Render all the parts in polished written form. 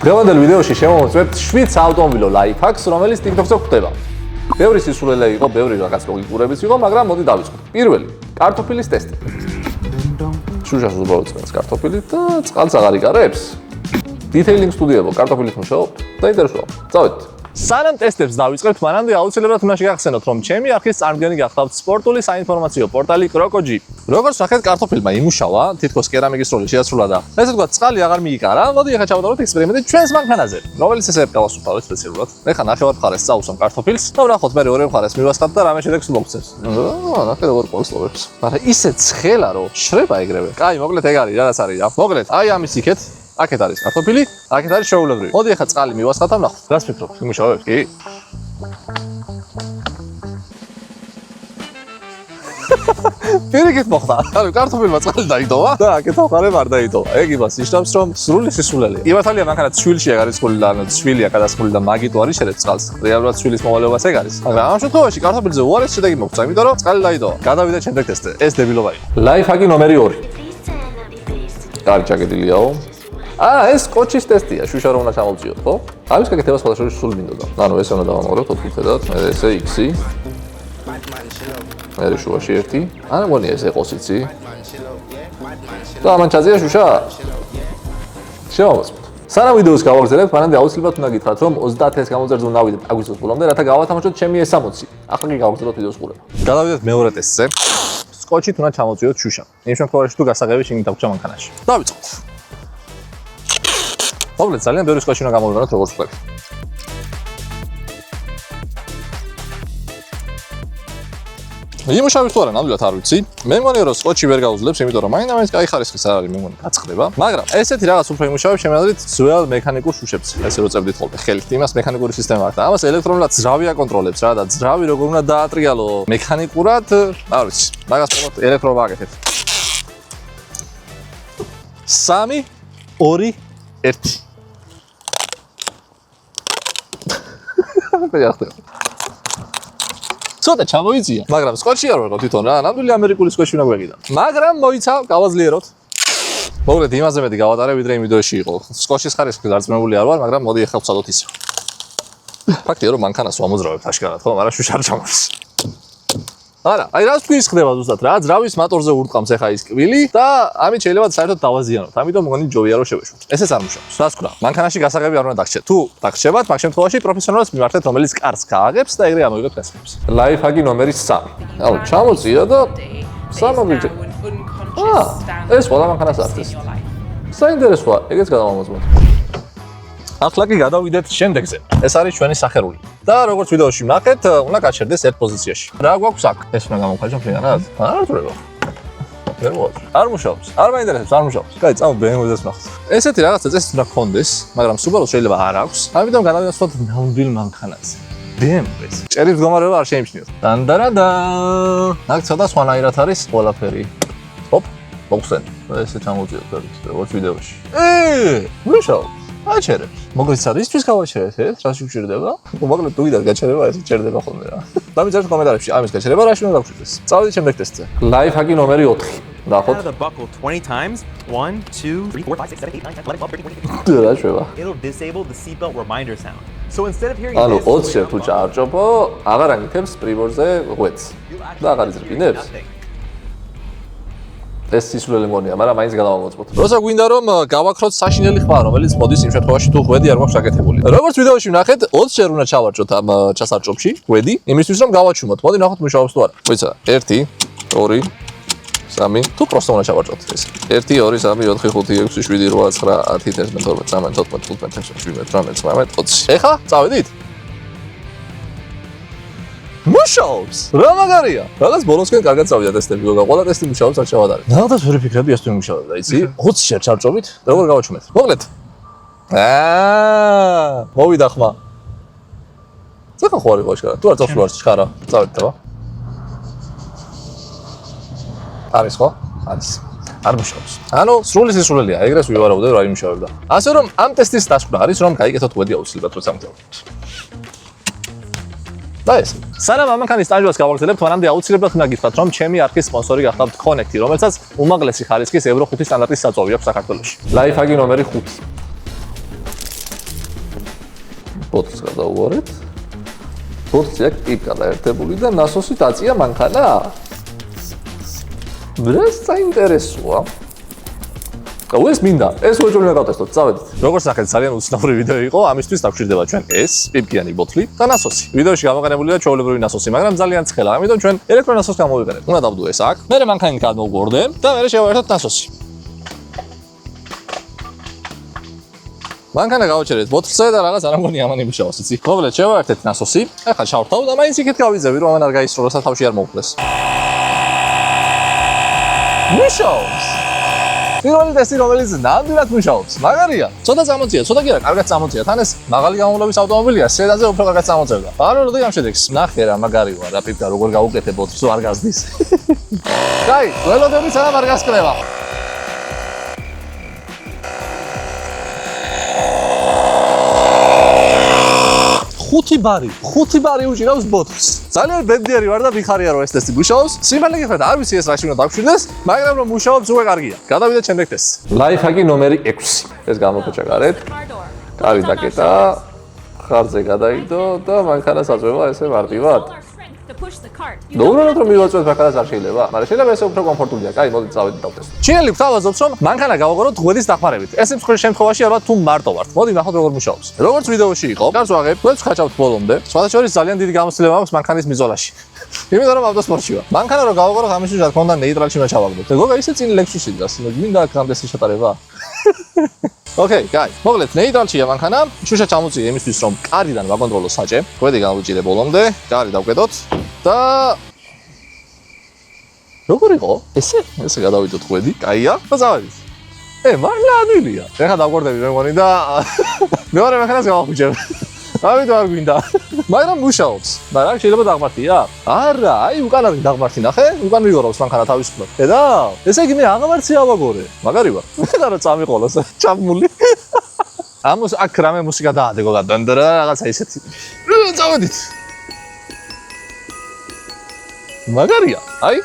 დღევანდელ ვიდეოში შემოვწმებთ 7 ავტომობილო ლაიფჰაკს, რომელიც TikTok-ზე გვხვდება. ბევრი სისულელე იყო, ბევრი რაღაც ლოგიკურებიც იყო, მაგრამ მოდი დავიწყოთ. პირველი, კარტოფილის ტესტი. შუშას უბრალოდ წელს კარტოფილი და წყალს აღარ იკარებს. Detailing სტუდიებო, კარტოფილით მუშაობ და ინტერესოა. წავედით. სანამ ტესტებს დავიწყებთ, მანამდე აუცილებლად უნდა შეგახსენოთ, რომ ჩემი არხის წარმდგენი გახდათ სპორტული საინფორმაციო პორტალი Krokoji. როგორც ნახეთ, კარტოფილმა იმუშავა, თითქოს კერამიკის როლი შეასრულა და ესე ვთქვათ, წყალი აღარ მიიკარა. მოდი ახლა ჩავატაროთ ექსპერიმენტი ჩვენს მანქანაზე, რომელიც ესე გავასუფთავეთ სპეციალურად. ეხლა ნახევარ მხარეს წავუსვამ კარტოფილს და ვნახოთ მე ორი მხარეს მივასხათ და რამე შედეგს მოგცემს. ნახე როგორ ყოლსლოვებს. მაგრამ ისე ცხელა რომ შრება ეგრევე. კაი, მოკლედ ეგ არის, რაღაც არის რა. მოკლედ, აი ამის იქეთ აქეთ არის კარტოფილი, აქეთ არის შეულებრივი. მოდი ახლა წყალი მივასხათ და ვნახოთ. რას ფიქრობ? იმუშავებს? კი. პირიქით მოხდა. ანუ კარტოფილმა წყალი დაიდოვა და აქეთ აღარ არ დაიდოვა. ეგ იმას ნიშნავს, რომ სრული სისულელეა. იმათალია მანქანა ცვილში არის ყოლი და ანუ ცვილია გადასხმული და მაგით უარი შედებს წყალს. რეალურად ცვილის მოვალეობას ეგ არის. მაგრამ ამ შემთხვევაში კარტოფილზე უარეს შედეგი მოხდა, იმიტომ რომ წყალი დაიდოვა. გადავიდა შემდეგ ტესტზე. ეს დებილობა იყო. ლაიფჰაკი ნომერი 2. კარგი ჩაკეტილიაო. ეს კოჩის ტესტია, შუშა რომ უნდა ჩამოვწიოთ, ხო? ამის კაკეთებას სხვადასხვა სულ მინდოდა. ანუ ესე უნდა დავამყაროთ, ოთხი-ხედავთ, მე ესე X-ი. მე შუაში ერთი. არა მგონია ესე ყოსიცი. და ამან ჩაძია შუშა. შევავსოთ. სანამ ვიდეოს გავაგრძელებთ, მანამდე აუცილებლად უნდა გითხრათ, რომ 30.000 გამოძერზე უნდა ავიდეთ აგვისტოს ბოლომდე, რათა გავათამაშოთ ჩემი S60. ახლა კი გავაგრძელოთ ვიდეოს ყურება. გადავიდეთ მეორე ტესტზე. სკოჩით უნდა ჩამოვწიოთ შუშა. იმ შემთხვევაში თუ გასაღები შეგიძლიათ დაგვრჩა მანქანაში. დავიწყოთ. მოკლედ ძალიან ბევრი სკოჩი უნდა გამოვიყენოთ როგორც ვთქვი. იმუშავებს თუ არა, ნამდვილად არ ვიცი. მე მგონია რომ სკოჩი ვერ გაუძლებს, იმიტომ რომ მაინც კაი ხარისხის არ არის, მე მგონი გაწყდება. მაგრამ ესეთი რაღაც უფრო იმუშავებს შემიძლია ძველ მექანიკურ შუშებს. ესე რო წერდით ხოლმე ხელით, იმას მექანიკური სისტემა აქვს და ამას ელექტრონულად ძრავი აკონტროლებს რა და ძრავი როგორ უნდა დაატრიალო მექანიკურად, არ ვიცი. მაგას პრობლემად ელექტროობა აკეთებ. 3 2 1 ცოტა ჩამოიწია, მაგრამ სკოჩი არ ვიყო თვითონ რა, ნამდვილი ამერიკული სკოჩი უნდა გვეკიდა. მაგრამ მოიცა, გავაძლიეროთ. მოკლედ იმაზე მეტი გავატარე, ვიდრე იმ ვიდეოში იყო. სკოჩის ხარისხი დარწმუნებული არ ვარ, მაგრამ მოდი ახლა ვცადოთ ისევ. ფაქტია რომ მანქანას ვამოძრავებთ აშკარად, ხო, მაგრამ შუშა არ ჩამოდის. არა, აი რას თქვი ხდება ზუსტად რა, ძრავის მოტორზე ურტყამს ახლა ის კვილი და ამით შეიძლება საერთოდ დავაზიანოთ. ამიტომ მგონი ჯობია რომ შევეშვოთ. ესეც არ მუშაობს. რას ვქნა? მანქანაში გასაღები არ უნდა დაგჭერთ. თუ დაგჭებათ, მაგ შემთხვევაში პროფესიონალს მიმართეთ, რომელიც კარს გააღებს და ეგრე ამოიღებთ გასაღებს. ლაიფჰაკი ნომერი 3. ანუ ჩამოწია და სამოგიჭე. ეს ყველა მანქანას აქვს ეს. საინტერესოა, ეგეც გადავამოწმოთ. ახლა კი გადავიდეთ შემდეგზე. ეს არის ჩვენი სახერული. და როგორც ვიდეოში ვნახეთ, უნდა გაჩერდეს ერთ პოზიციაში. რა გვაქვს აქ? ეს უნდა გამოვხაჭო ფრენად? არ ვწრება. ვერ მოაქვს. არ მუშაობს. არ მაინტერესებს, არ მუშაობს. კაი, წავ BMW-ს ვნახოთ. ესეთი რაღაცა წესი უნდა გქონდეს, მაგრამ Subaru შეიძლება არ აქვს. ამიტომ გადავიდეთ ნამდვილ მანქანაზე. BMW-ს. ჭერის მდგომარეობა არ შეიმჩნიოთ. დანდარადა. აქ ცოტა სხვანაირად არის ყველაფერი. ჰოპ, მოხსენ. ესე ჩამოვწიოთ როგორც ვიდეოში. მუშაობს. აჩერებს. მოგეცადე ისთვის გავაჩერეთ ეს, რას შეჭირდება? მოკლედ თუ გიდათ გაჩერება, ეს ჭერდება ხოლმე რა. დამიწერეთ კომენტარებში ამის გაჩერება რაში უნდა გავშვიდეს. წავედით შემდეგ ტესტზე. ლაიფჰაკი ნომერი 4. ნახოთ. buckle 20 times. 1 2 3 4 5 6 7 8 9 10 11 12 13 რა შევა? It'll disable the seatbelt reminder sound. So instead of hearing ანუ this 20 შევ თუ ჩაარჭობო, აღარ ანგითებს პრიბორზე ღვეც. და აღარ იზრბინებს. ეს სისულელე მგონია, მაგრამ მაინც გადავამოწმოთ. როცა გვინდა რომ გავაქროთ საშინელი ხმა, რომელიც მოდის იმ შემთხვევაში თუ ღვედი არ გვაქვს გაკეთებული. როგორც ვიდეოში ვნახეთ, 20 ჯერ უნდა ჩავარჭოთ ამ ჩასარჭობში ღვედი, იმისთვის რომ გავაჩუმოთ. მოდი ნახოთ მუშაობს თუ არა. მოიცა 1 2 3 თუ პროსტო უნდა ჩავარჭოთ ეს. 1 2 3 4 5 6 7 8 9 10 11 12 13 14 15 16 17 18 19 20. ეხა წავედით? მუშაობს. რა მაგარია? რაღაც ბოლოსკენ კარგად წავიდა ტესტები, ყველა ტესტი მუშაობს, არ შევადარებ. ნახოთ ვერ ვფიქრები ეს თუ მუშაობდა, იცი? 20 ჯერ ჩავჭობით, როგორ გავაჩუმეთ? მოკლედ. მოვიდა ხმა. ცოტა ხო არ იყო აშკარა. თუ არ წავშვა არ ჩხარა. წავედით რა. არის ხო? არის. არ მუშაობს. ანუ სრული სისულელეა, ეგრეს ვივარაუდებ რა იმუშავებდა. ასე რომ ამ ტესტის დასკვნა არის რომ გაიგეთოთ ღვედი აუცილებლად როცა მგზავრობთ. და ეს. სანამ ამ მანქანის სტაჟს გავაგრძელებთ, მანამდე აუცილებლად უნდა გითხრათ, რომ ჩემი არქის სპონსორი გახდათ Connect-ი, რომელსაც უმაღლესი ხარისხის Euro 5 სტანდარტის საწვავი აქვს საქართველოში. ლაიფჰაკი ნომერი 5. ბოთლს გადავუვარეთ. ბოთლი აქ იქ გადაერთებული და ნასოსი დაწია მანქანა. ეს საინტერესოა. ეს მინდა, ეს უეჭველი გავტესტოთ, წავედით. როგორც ნახეთ, ძალიან უცნაური ვიდეო იყო, ამისთვის დაგვრჩება ჩვენ ეს პიპკიანი ბოთლი და ნასოსი. ვიდეოში გამოყენებულია ჩვეულებრივი ნასოსი, მაგრამ ძალიან ცხელა, ამიტომ ჩვენ ელექტრონასოსს გამოვიყენებთ. უნდა დავდო ეს აქ. მე მანქანით გადმოვგვორდე და მე შევაერთოთ ნასოსი. მანქანა გავაჩერეთ ბოთლზე და რაღაც არ ამგონი ამან იმუშაოს, იცი? მოკლედ შევაერთეთ ნასოსი. ახლა ჩავრთავ და მაინც იქით გავიძევი, რომ ამან არ გაისროლოს და თავში არ მოუკლეს. მუშაობს. პირველი ტესტი რომელიც ნამდვილად მუშაობს. მაგარია. ცოტა წამოწია, ცოტა კი არა, კარგად წამოწია. თან ეს მაღალი გამომავლობის ავტომობილია, სედანზე უფრო კარგად წამოწევდა. არა, როდი ამ შედეგს. ნახე რა, მაგარი ვარ, რა პიპკა როგორ გაუკეთე ბოთლს, არ გაზდის. კაი, ველოდები სანამ არ გასკრება. ხუთი ბარი უჭირავს ბოთლს. ძალიან ბედნიერი ვარ და ვიხარია რომ ეს ტესტი მუშაობს. სიმართლე გითხრათ, არ ვიცი ეს რა შეიძლება დავშვიდეს, მაგრამ რომ მუშაობს უკვე კარგია. გადავიდეთ შემდეგ ტესტს. ლაიფჰაკი ნომერი 6. ეს გამოხეჭაგარეთ. კარი დაკეტა, ხარზე გადაიდო და მანქანას აწვევა ესე მარტივად. ნორმალურად რომ მივაწვევთ მანქანას არ შეიძლება, მაგრამ შეიძლება ესე უფრო კომფორტულია. კაი, მოდით წავედით დავტესტოთ. ჩინელი გვთავაზობს რომ მანქანა გავაგოროთ ღვედის დახმარებით. ეს მსხვილი შემთხვევაში ალბათ თუ მარტო ვართ. მოდი ნახოთ როგორ მუშაობს. როგორც ვიდეოში იყო, გარს ვაღებ, თქვენს ხაჭავთ ბოლომდე. სხვადასხვა ძალიან დიდი გამოცდილება აქვს მანქანის მიზოლაში. იმიტომ რომ ავტოსპორტში ვარ. მანქანა რო გავაგოროთ, ამისთვის რა თქმა უნდა ნეიტრალში ჩავაგდოთ. გოგა ისე წინ ლექსუსი დგას, მინდა აქ რამდენი შეტარება. ოკეი, კაი. მოკლედ ნეიტრალშია მანქანა. შუშა ჩამოწია იმისთვის რომ კარიდან ვაკონტროლოს საჭე. ღვედი გავუჭირე ბოლომდე, კარი დავკეტოთ და როგორ იყო? ესე გადავიდოთ ღვედი, კაია და წავედით. მართლა ადვილია. ეხლა დავგვარდები მე მგონი და მეორე მანქანას გავახუჭებ. ამიტომ არ გვინდა. მაგრამ მუშაობს. და რა შეიძლება დაღმართია? არა, აი უკან არის დაღმართი, ნახე? უკან მიგორავს მანქანა თავისუფლად. ხედავ? ესე იგი მე აღამარცი ავაგორე. მაგარი ვარ. და რა წამიყოლოს ჩამული. ამოს აქ რამე მუსიკა დაადეგო გადანდრა რაღაცა ისეთი. წავედით. მაგარია. აი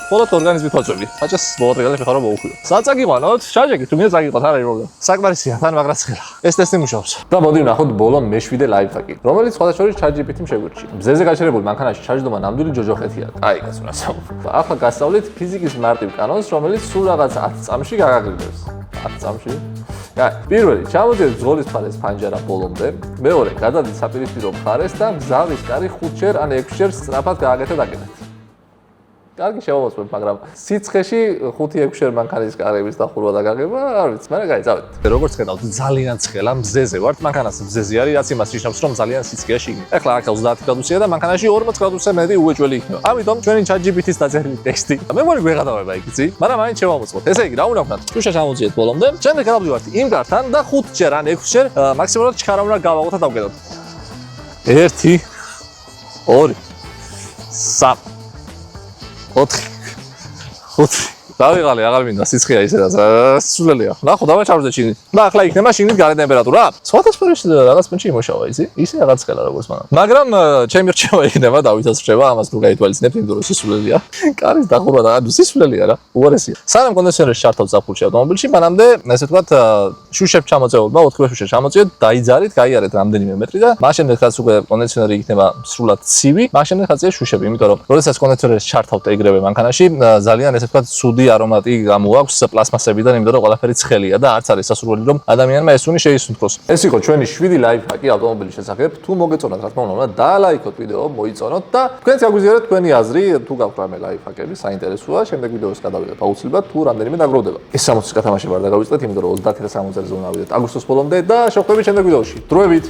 ხოლოდ ორგანიზმით ვაწვევი. საჭეს მოატრიალებ ხარო მოუხვიო. საწაგიყვანოთ, შაჟეკი თუ მინდა წაგიყვათ, არა პრობლემა. საკმარისია, თან მაგრაც ხელა. ეს ტესტი მუშაობს. და მოდი ვნახოთ ბოლო მეშვიდე ლაიფჰაკი, რომელიც სხვადასხვა ChatGPT-მ შეგვირჩია. მზეზე გაჩერებული მანქანაში ჩაჯდომა ნამდვილი ჯოჯოხეთია. აი, გასულასავ. ახლა გასწავლით ფიზიკის მარტივ კანონს, რომელიც სულ რაღაც 10 წამში გაგაგრძელებს. 10 წამში? კაი, პირველი, ჩამოდიეთ ბრძოლის მხარეს ფანჯარა ბოლომდე. მეორე, გადადით საპირისპირო მხარეს და მგზავრის კარი 5-ჯერ ან 6-ჯერ სწრაფად გააკეთეთ აკეთეთ. კარგი შევავსებ, მაგრამ სიცხეში 5-6 მანქანის კარების დახურვა და გაგება, არ ვიცი, მაგრამ კაი, წავედით. როგორც ხედავთ, ძალიან ცხელა მზეზე ვართ, მანქანას მზეზე არის, რაც იმას ნიშნავს, რომ ძალიან სიცხეა შიგნით. ეხლა აქ 30 გრადუსია და მანქანაში 40 გრადუსზე მეტი უეჭველი იქნება. ამიტომ ჩვენი ChatGPT-ს დაწერილი ტექსტი. მე მგონი გვეღადავება იქ, იცი? მაგრამ მაინც შევავსებთ. ესე იგი, რა უნდა ვქნათ? შუშა ჩამოძიეთ ბოლომდე. შემდეგ გადავდივართ იმ კართან და 5-ჯერ ან 6-ჯერ მაქსიმალურად ჩქარა უნდა გავაღოთ და დავკეტოთ. 1 2 3 4 დავიღალე, აღარ მინდა სიცხეა ისე რა სულელია. ნახო, დავაჩარვზე შიგნით. და ახლა იქნება შიგნით გარე ტემპერატურა. სხვადასხვა რაღაც პუნჩი იმუშავა, იცი? ისე რაღაც ხელა როგორც მანამ. მაგრამ ჩემი რჩევა იქნება დავითას რჩევა, ამას თუ გაითვალისწინებთ, იმიტომ რომ სისულელია. კარის დახურვა და ანუ სისულელია რა, უარესია. სანამ კონდიციონერს ჩართავთ ზაფხულში ავტომობილში, მანამდე ესე ვთქვათ, შუშებს ჩამოწეულობა, 4 შუშა ჩამოწიეთ, დაიძარით, გაიარეთ რამდენიმე მეტრი და მას შემდეგ რაც უკვე კონდიციონერი იქნება სრულად ცივი, მას შემდეგ ხაზია შუშები, იმიტომ რომ როდესაც კონდიციონერს ჩართავთ ეგრევე მანქანაში, ძალიან ესე ვთქვათ, სუდი არომატი გამოაქვს პლასმასებიდან, იმიტომ რომ ყველაფერი ცხელია და არც არის სასურველი რომ ადამიანმა ეს უნი შეისუნთქოს. ეს იყო ჩვენი 7 ლაიფჰაკი ავტომობილის შესახებ. თუ მოგეწონათ, რა თქმა უნდა, დაალაიქოთ ვიდეო, მოიწონოთ და თქვენც გაგვიზიარეთ თქვენი აზრი, თუ გაქვთ რამე ლაიფჰაკები, საინტერესოა, შემდეგ ვიდეოს გადავიდეთ აუცილებლად, თუ რამდენიმე დაგროვდება. ეს 60-ის გათამაშება არ დაგავიწყდეთ, იმიტომ რომ 30 და 60-ზე უნდა ავიდეთ აგვისტოს ბოლომდე და შევხვდებით შემდეგ ვიდეოში. დროებით!